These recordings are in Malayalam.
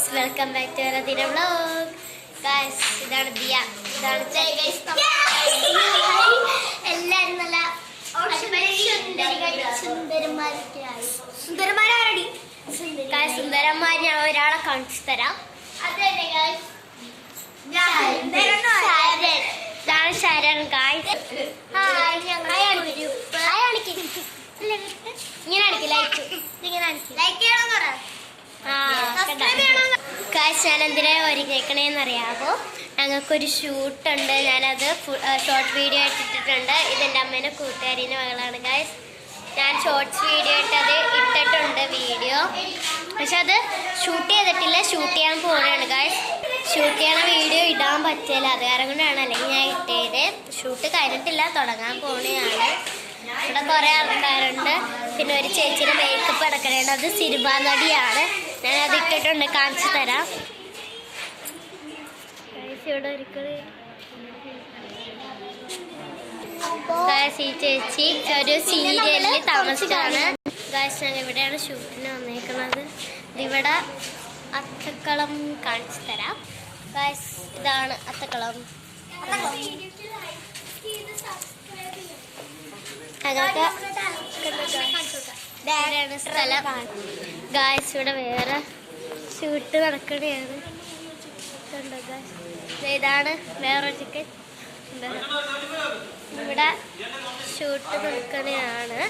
ഗൈസ്, വെൽക്കം ബാക്ക് ടു ദിന വ്ലോഗ്. ഗൈസ്, ഇതാണ് ദിയ, ഇതാണ് എല്ലാരും നല്ല സുന്ദരന്മാരായി. സുന്ദരന്മാർ ഞാൻ ഒരാളെ കാണിച്ചു തരാം. ഇതാണ് ശരൺ. ഗൈസ് ഇങ്ങനെ ഞാൻ എന്തിനാ ഒരുങ്ങേക്കണേന്നറിയാമോ? ഞങ്ങൾക്കൊരു ഷൂട്ടുണ്ട്. ഞാനത് ഷോർട്ട് വീഡിയോ ഇട്ടിട്ടുണ്ട്. ഇതെൻ്റെ അമ്മേൻ്റെ കൂട്ടുകാരിൻ്റെ മകളാണ് ഗൈസ്. ഞാൻ ഷോർട്ട്സ് വീഡിയോ ഇട്ടത് ഇട്ടിട്ടുണ്ട് വീഡിയോ, പക്ഷെ അത് ഷൂട്ട് ചെയ്തിട്ടില്ല. ഷൂട്ട് ചെയ്യാൻ പോവുകയാണ് ഗൈസ്. ഷൂട്ട് ചെയ്യണ വീഡിയോ ഇടാൻ പറ്റില്ല, അത് കാരണം കൊണ്ടാണ്. അല്ലെങ്കിൽ ഞാൻ ഇട്ടത്. ഷൂട്ട് കഴിഞ്ഞിട്ടില്ല, തുടങ്ങാൻ പോവുകയാണ്. ഇവിടെ കുറേ ആൾക്കാരുണ്ട്. പിന്നെ ഒരു ചേച്ചിയുടെ മേക്കപ്പ് അടക്കണുണ്ട്. അത് സിനിമാ നടിയാണ്. ഞാനത് ഇട്ടിട്ടുണ്ട്, കാണിച്ചു തരാം. ഇവിടെ ഈ ചേച്ചി ഒരു സീരിയലിൽ താമസിച്ചാണ് ഗായ്സ്. ഞങ്ങൾ ഇവിടെയാണ് ഷൂട്ടിന് വന്നേക്കുന്നത്. ഇവിടെ അത്തക്കളം കാണിച്ചു തരാം ഗായ്സ്. ഇതാണ് അത്തക്കളം. അങ്ങനത്തെ സ്ഥലം ഗായ്സ്. ഇവിടെ വേറെ ഷൂട്ട് നടക്കുകയാണ്. ഇതാണ് വേറൊരു ചിക്കൻ. ഇവിടെ ഷൂട്ട് നടക്കുകയാണ്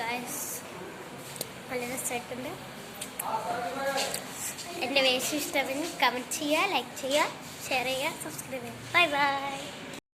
ഗായ്സ്. നല്ല രസമായിട്ടുണ്ട്. എൻ്റെ വേഷം ഇഷ്ടമെങ്കിൽ കമൻറ്റ് ചെയ്യുക, ലൈക്ക് ചെയ്യുക, ഷെയർ ചെയ്യുക, സബ്സ്ക്രൈബ് ചെയ്യുക. Bye bye.